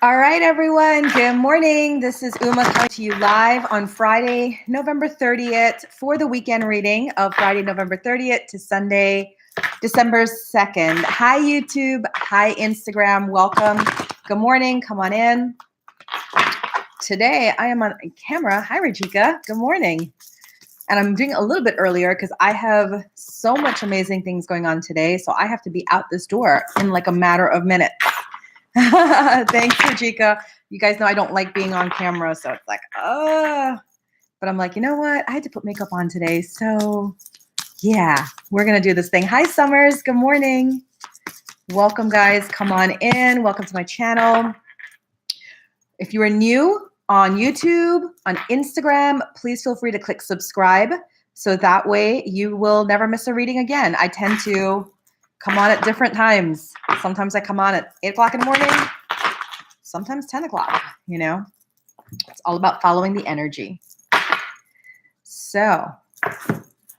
All right, everyone. Good morning. This is Uma coming to you live on Friday, November 30th for the weekend reading of Friday, November 30th to Sunday, December 2nd. Hi, YouTube. Hi, Instagram. Welcome. Good morning. Come on in. Today, I am on camera. Hi, Rajika. Good morning. And I'm doing a little bit earlier because I have so much amazing things going on today. So I have to be out this door in like a matter of minutes. Thanks, Rajika. You guys know I don't like being on camera, so it's like, but I'm like, you know what? I had to put makeup on today, so yeah, we're gonna do this thing. Hi, Summers. Good morning. Welcome, guys. Come on in. Welcome to my channel. If you are new on YouTube, on Instagram, please feel free to click subscribe, so that way you will never miss a reading again. I tend to come on at different times. Sometimes I come on at 8 o'clock in the morning, sometimes 10 o'clock, you know. It's all about following the energy. So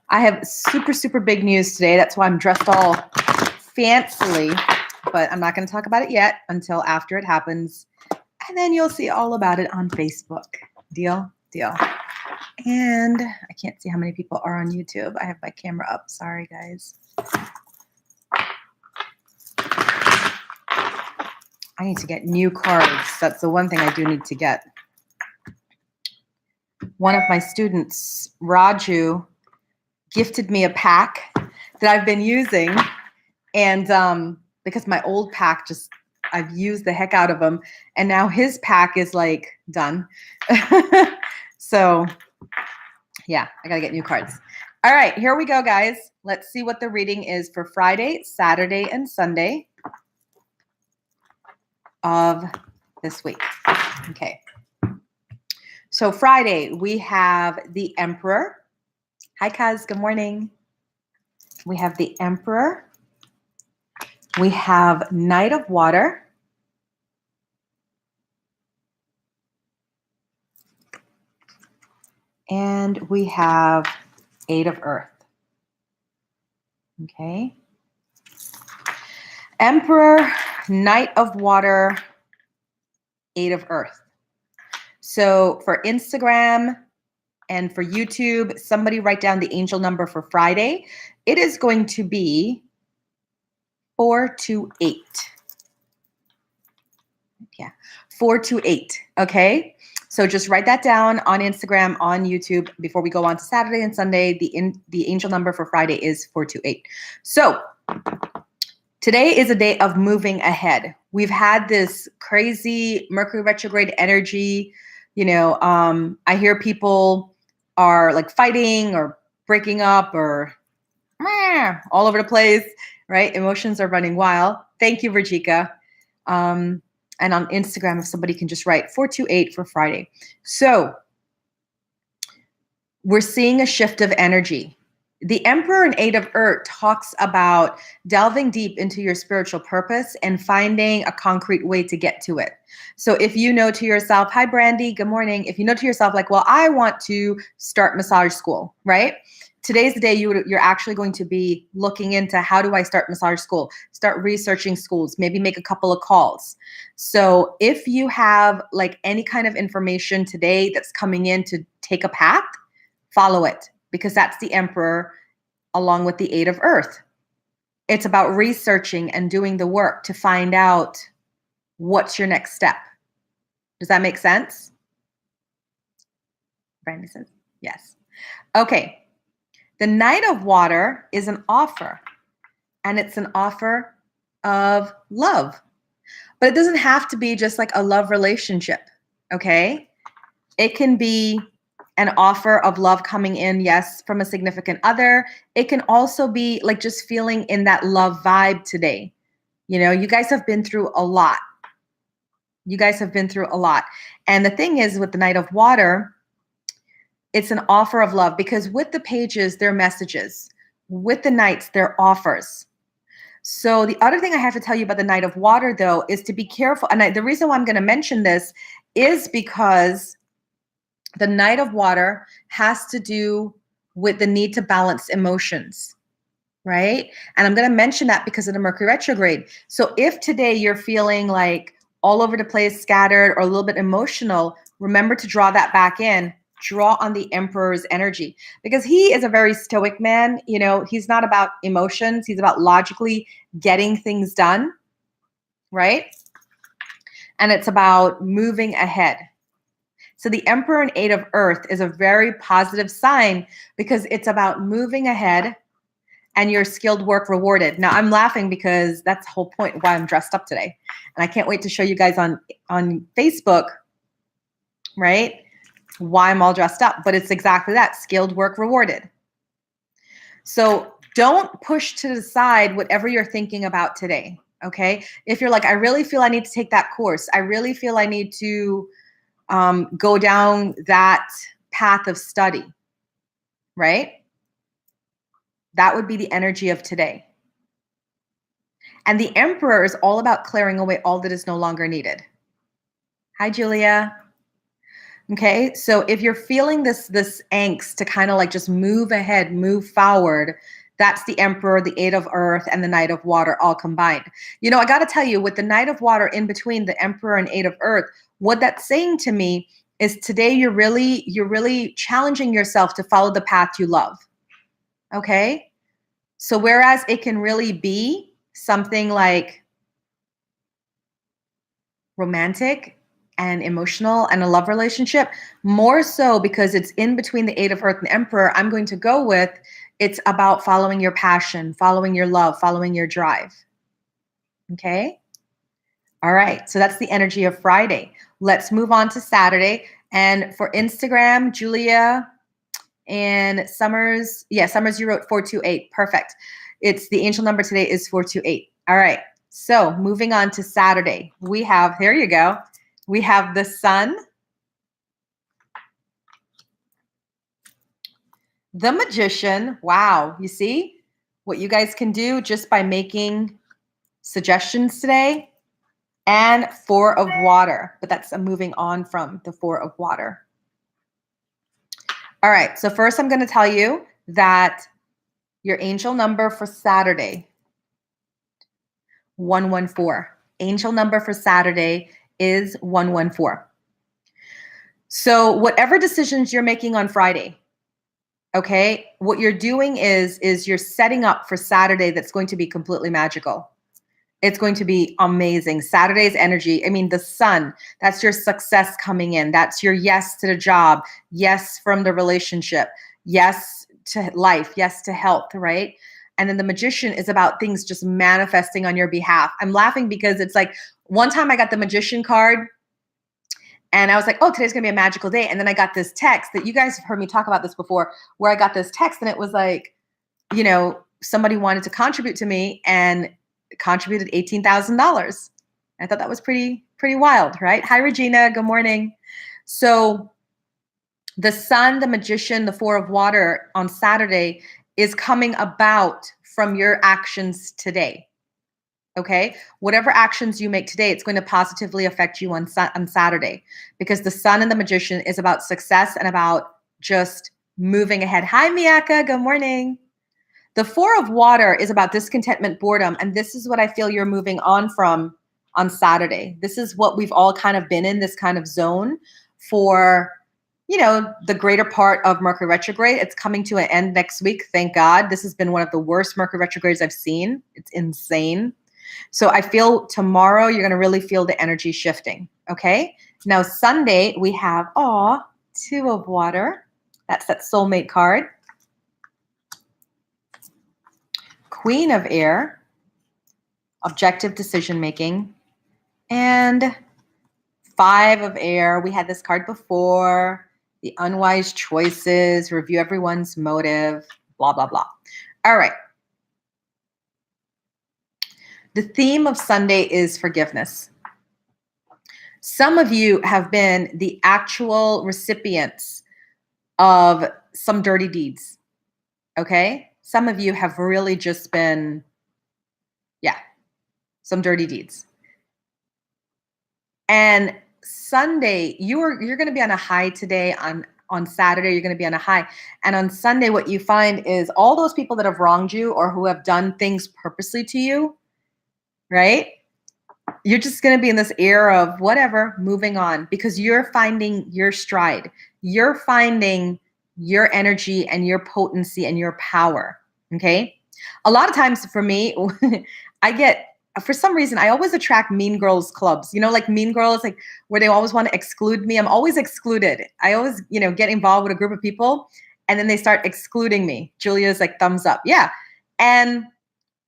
I have super, super big news today. That's why I'm dressed all fancily, but I'm not going to talk about it yet until after it happens. And then you'll see all about it on Facebook. Deal? Deal. And I can't see how many people are on YouTube. I have my camera up. Sorry, guys. I need to get new cards. That's the one thing I do need to get. One of my students, Raju, gifted me a pack that I've been using. And because my old pack I've used the heck out of them. And now his pack is like done. So yeah, I got to get new cards. All right, here we go, guys. Let's see what the reading is for Friday, Saturday, and Sunday of this week. Okay. So Friday, we have the Emperor. Hi, Kaz. Good morning. We have the Emperor. We have Knight of Water. And we have Eight of Earth. Okay. Emperor, Knight of Water, Eight of Earth. So for Instagram and for YouTube, somebody write down the angel number for Friday. It is going to be 428. Yeah, 428. Okay. So just write that down on Instagram, on YouTube before we go on to Saturday and Sunday. The angel number for Friday is 428. So today is a day of moving ahead. We've had this crazy Mercury retrograde energy. You know, I hear people are like fighting or breaking up or all over the place, right? Emotions are running wild. Thank you, Rajika. And on Instagram, if somebody can just write 428 for Friday. So we're seeing a shift of energy. The Emperor and Eight of Earth talks about delving deep into your spiritual purpose and finding a concrete way to get to it. So if you know to yourself, hi, Brandy, good morning. If you know to yourself, like, well, I want to start massage school, right? Today's the day you're actually going to be looking into how do I start massage school, start researching schools, maybe make a couple of calls. So if you have like any kind of information today that's coming in to take a path, follow it, because that's the Emperor along with the Eight of Earth. It's about researching and doing the work to find out what's your next step. Does that make sense? Brandy says yes. Okay. The Knight of Water is an offer, and it's an offer of love. But it doesn't have to be just like a love relationship, okay? It can be an offer of love coming in, yes, from a significant other. It can also be like just feeling in that love vibe today. You know, you guys have been through a lot. You guys have been through a lot. And the thing is with the Knight of Water, it's an offer of love because with the pages, they're messages. With the Knights, they're offers. So the other thing I have to tell you about the Knight of Water, though, is to be careful. And the reason why I'm going to mention this is because the Knight of Water has to do with the need to balance emotions, right? And I'm going to mention that because of the Mercury retrograde. So if today you're feeling like all over the place, scattered, or a little bit emotional, remember to draw that back in. Draw on the Emperor's energy, because he is a very stoic man. You know, he's not about emotions. He's about logically getting things done, right? And it's about moving ahead. So the Emperor and Eight of Earth is a very positive sign because it's about moving ahead and your skilled work rewarded. Now I'm laughing because that's the whole point why I'm dressed up today. And I can't wait to show you guys on Facebook, right? Why I'm all dressed up, but it's exactly that, skilled work rewarded. So don't push to the side whatever you're thinking about today, okay? If you're like, I really feel I need to take that course. I really feel I need to go down that path of study, right? That would be the energy of today. And the Emperor is all about clearing away all that is no longer needed. Hi, Julia. Okay, so if you're feeling this angst to kind of like just move ahead, move forward, that's the Emperor, the Eight of Earth, and the Knight of Water all combined. You know, I got to tell you, with the Knight of Water in between the Emperor and Eight of Earth, what that's saying to me is today you're really challenging yourself to follow the path you love. Okay, so whereas it can really be something like romantic and emotional and a love relationship, more so because it's in between the Eight of Earth and Emperor, I'm going to go with it's about following your passion, following your love, following your drive. Okay? All right, so that's the energy of Friday. Let's move on to Saturday. And for Instagram, Julia and Summers, Summers, you wrote 428. Perfect. It's the angel number today is 428. All right, so moving on to Saturday, we have, there you go. We have the Sun, the Magician. Wow, you see what you guys can do just by making suggestions today, and Four of Water, but that's moving on from the Four of Water. All right, so first I'm going to tell you that your angel number for Saturday, 114. Angel number for Saturday is 114. So whatever decisions you're making on Friday, okay, what you're doing is you're setting up for Saturday that's going to be completely magical. It's going to be amazing. Saturday's energy, I mean, the Sun, that's your success coming in. That's your yes to the job, yes from the relationship, yes to life, yes to health, right? And then the Magician is about things just manifesting on your behalf. I'm laughing because it's like one time I got the Magician card and I was like, oh, today's going to be a magical day. And then I got this text that you guys have heard me talk about this before, where I got this text and it was like, you know, somebody wanted to contribute to me and contributed $18,000. I thought that was pretty wild, right? Hi, Regina. Good morning. So the Sun, the Magician, the Four of Water on Saturday is coming about from your actions today. Okay, whatever actions you make today, it's going to positively affect you on Saturday, because the Sun and the Magician is about success and about just moving ahead. Hi, Miyaka. Good morning. The Four of Water is about discontentment, boredom, and this is what I feel you're moving on from on Saturday. This is what we've all kind of been in, this kind of zone for, you know, the greater part of Mercury retrograde. It's coming to an end next week, thank God. This has been one of the worst Mercury retrogrades I've seen. It's insane. So I feel tomorrow you're going to really feel the energy shifting, okay? Now Sunday we have, Two of Water. That's that soulmate card. Queen of Air, objective decision making, and Five of Air. We had this card before, the unwise choices, review everyone's motive, blah, blah, blah. All right. The theme of Sunday is forgiveness. Some of you have been the actual recipients of some dirty deeds, okay? Some of you have really just been, some dirty deeds. And Sunday, you're going to be on a high today. On Saturday, you're going to be on a high. And on Sunday, what you find is all those people that have wronged you or who have done things purposely to you, right? you're just going to be in this era of whatever, moving on, because you're finding your stride. You're finding your energy and your potency and your power. Okay. A lot of times for me, for some reason, I always attract mean girls clubs, like mean girls, like where they always want to exclude me. I'm always excluded. I always, get involved with a group of people and then they start excluding me. Julia's like, thumbs up. Yeah. And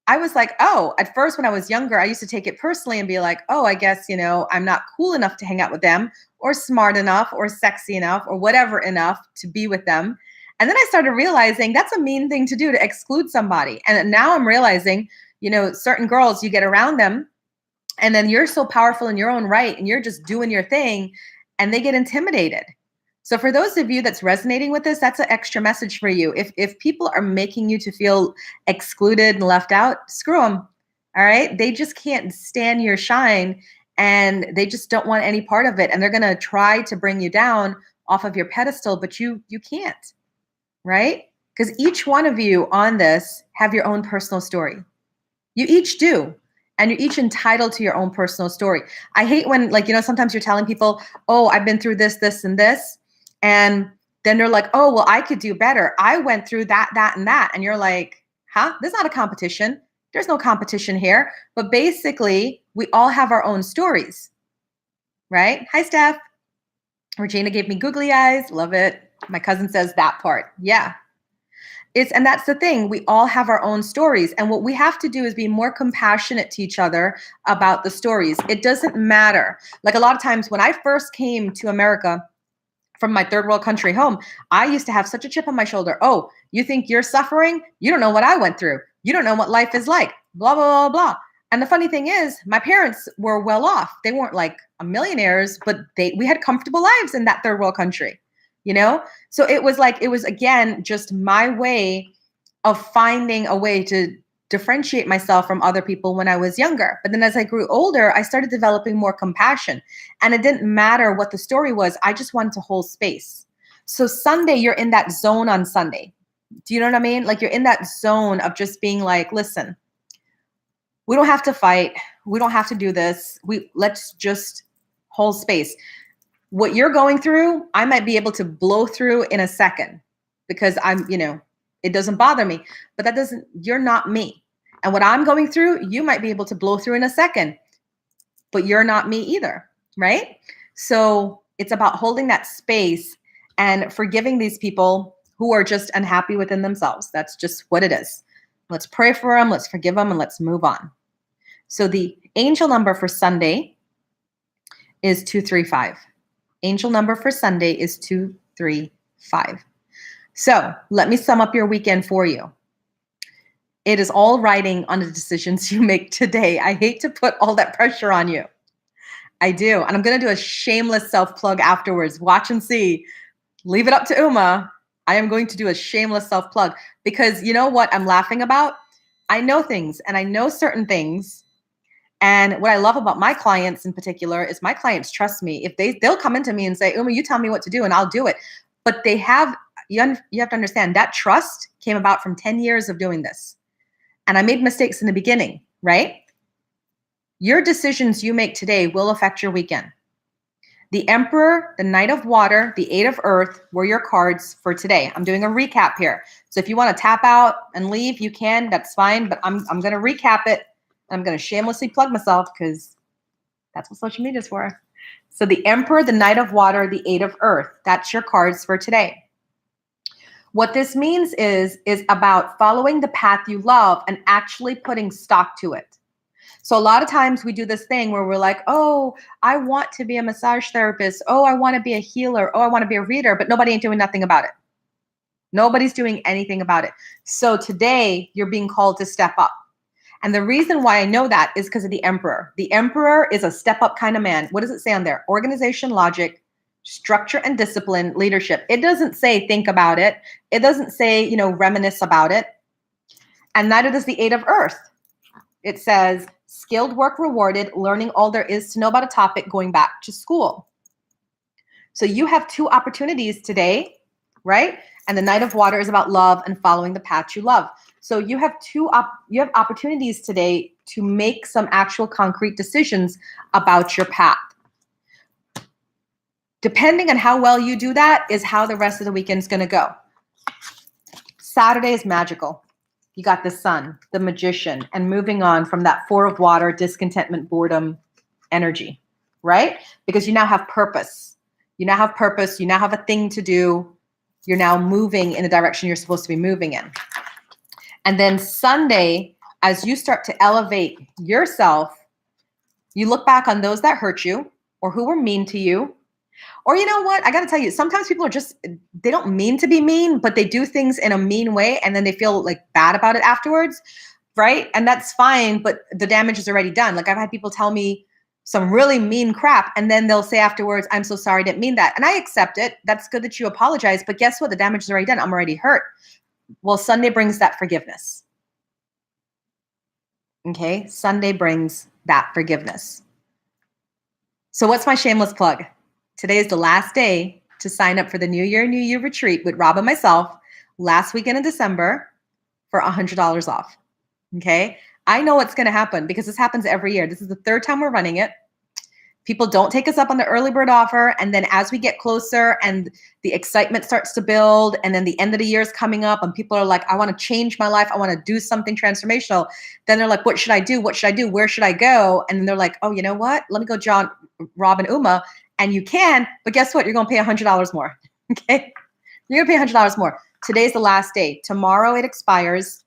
I was like, oh, at first when I was younger, I used to take it personally and be like, oh, I guess, I'm not cool enough to hang out with them, or smart enough or sexy enough or whatever enough to be with them. And then I started realizing that's a mean thing to do, to exclude somebody. And now I'm realizing, certain girls, you get around them and then you're so powerful in your own right and you're just doing your thing and they get intimidated. So for those of you that's resonating with this, that's an extra message for you. If people are making you to feel excluded and left out, screw them. All right. They just can't stand your shine and they just don't want any part of it. And they're going to try to bring you down off of your pedestal, but you can't. Right? Because each one of you on this have your own personal story. You each do. And you're each entitled to your own personal story. I hate when, sometimes you're telling people, oh, I've been through this, this, and this. And then they're like, oh, well, I could do better. I went through that, that, and that. And you're like, huh? There's not a competition. There's no competition here. But basically, we all have our own stories. Right? Hi, Steph. Regina gave me googly eyes. Love it. My cousin says that part. Yeah. And that's the thing. We all have our own stories. And what we have to do is be more compassionate to each other about the stories. It doesn't matter. Like a lot of times when I first came to America from my third world country home, I used to have such a chip on my shoulder. Oh, you think you're suffering? You don't know what I went through. You don't know what life is like. Blah, blah, blah, blah. And the funny thing is, my parents were well off. They weren't like millionaires, but we had comfortable lives in that third world country. So it was again, just my way of finding a way to differentiate myself from other people when I was younger. But then as I grew older, I started developing more compassion, and it didn't matter what the story was. I just wanted to hold space. So Sunday, you're in that zone on Sunday. Do you know what I mean? Like you're in that zone of just being like, listen, we don't have to fight. We don't have to do this. Let's just hold space. What you're going through, I might be able to blow through in a second because it doesn't bother me, but you're not me. And what I'm going through, you might be able to blow through in a second, but you're not me either, right? So it's about holding that space and forgiving these people who are just unhappy within themselves. That's just what it is. Let's pray for them, let's forgive them, and let's move on. So the angel number for Sunday is 235. Angel number for Sunday is 235. So let me sum up your weekend for you. It is all riding on the decisions you make today. I hate to put all that pressure on you. I do. And I'm going to do a shameless self-plug afterwards. Watch and see. Leave it up to Uma. I am going to do a shameless self-plug because you know what I'm laughing about? I know things and I know certain things. And what I love about my clients in particular is my clients trust me. If they'll come into me and say, Uma, you tell me what to do and I'll do it. But you have to understand that trust came about from 10 years of doing this. And I made mistakes in the beginning, right? Your decisions you make today will affect your weekend. The Emperor, the Knight of Water, the Eight of Earth were your cards for today. I'm doing a recap here. So if you want to tap out and leave, you can. That's fine. But I'm going to recap it. I'm going to shamelessly plug myself because that's what social media is for. So the Emperor, the Knight of Water, the Eight of Earth. That's your cards for today. What this means is about following the path you love and actually putting stock to it. So a lot of times we do this thing where we're like, oh, I want to be a massage therapist. Oh, I want to be a healer. Oh, I want to be a reader, but nobody ain't doing nothing about it. Nobody's doing anything about it. So today you're being called to step up. And the reason why I know that is because of the Emperor. The Emperor is a step up kind of man. What does it say on there? Organization, logic, structure and discipline, leadership. It doesn't say think about it. It doesn't say, reminisce about it. And neither does the Eight of Earth. It says skilled work rewarded, learning all there is to know about a topic, going back to school. So you have two opportunities today, right? And the Knight of Water is about love and following the path you love. So you have you have opportunities today to make some actual concrete decisions about your path. Depending on how well you do that is how the rest of the weekend is going to go. Saturday is magical. You got the Sun, the Magician, and moving on from that Four of Water, discontentment, boredom energy, right? Because you now have purpose. You now have purpose. You now have a thing to do. You're now moving in the direction you're supposed to be moving in. And then Sunday, as you start to elevate yourself, you look back on those that hurt you or who were mean to you. Or you know what? I got to tell you, sometimes people are just, they don't mean to be mean, but they do things in a mean way and then they feel like bad about it afterwards, right? And that's fine, but the damage is already done. Like I've had people tell me some really mean crap and then they'll say afterwards, I'm so sorry, I didn't mean that. And I accept it. That's good that you apologize, but guess what? The damage is already done. I'm already hurt. Well, Sunday brings that forgiveness. Okay? Sunday brings that forgiveness. So what's my shameless plug? Today is the last day to sign up for the New Year, New You retreat with Rob and myself last weekend in December for $100 off. Okay? I know what's going to happen because this happens every year. This is the third time we're running it. People don't take us up on the early bird offer. And then as we get closer and the excitement starts to build and then the end of the year is coming up and people are like, I want to change my life. I want to do something transformational. Then they're like, what should I do? What should I do? Where should I go? And then they're like, oh, you know what? Let me go join Rob and Uma. And you can, but guess what? You're going to pay $100 more. Okay? You're going to pay $100 more. Today's the last day. Tomorrow it expires.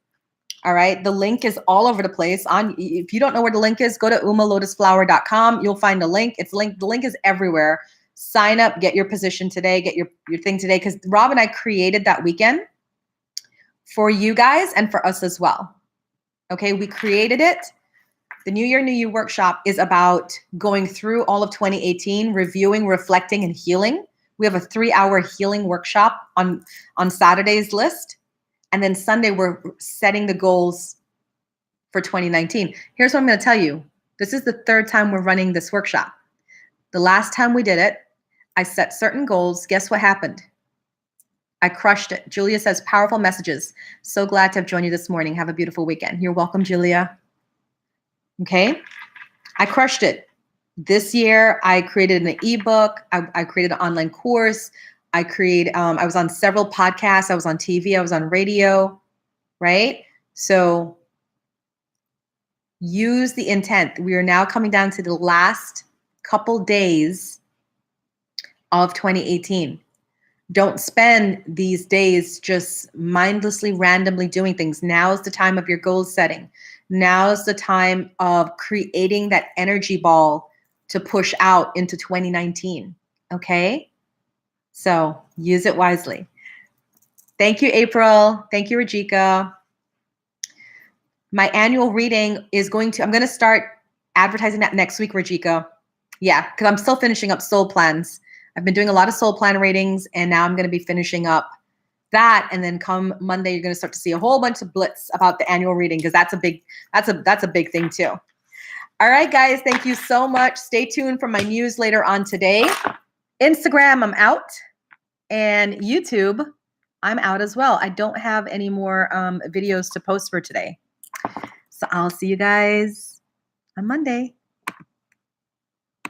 All right. The link is all over the place. If you don't know where the link is, go to umalotusflower.com. You'll find the link. It's linked. The link is everywhere. Sign up, get your position today, get your thing today. Because Rob and I created that weekend for you guys and for us as well. Okay. We created it. The New Year, New You workshop is about going through all of 2018, reviewing, reflecting, and healing. We have a 3-hour healing workshop on Saturday's list. And then Sunday, we're setting the goals for 2019. Here's what I'm going to tell you. This is the third time we're running this workshop. The last time we did it, I set certain goals. Guess what happened? I crushed it. Julia says, powerful messages. So glad to have joined you this morning. Have a beautiful weekend. You're welcome, Julia. Okay. I crushed it. This year, I created an ebook. I created an online course. I was on several podcasts. I was on TV. I was on radio, right? So use the intent. We are now coming down to the last couple days of 2018. Don't spend these days just mindlessly, randomly doing things. Now is the time of your goal setting. Now is the time of creating that energy ball to push out into 2019. Okay? So use it wisely. Thank you, April. Thank you, Rajika. My annual reading is I'm going to start advertising that next week, Rajika. Yeah, because I'm still finishing up soul plans. I've been doing a lot of soul plan readings, and now I'm going to be finishing up that. And then come Monday, you're going to start to see a whole bunch of blitz about the annual reading because that's a big thing too. All right, guys, thank you so much. Stay tuned for my news later on today. Instagram, I'm out, and YouTube, I'm out as well. I don't have any more videos to post for today. So I'll see you guys on Monday.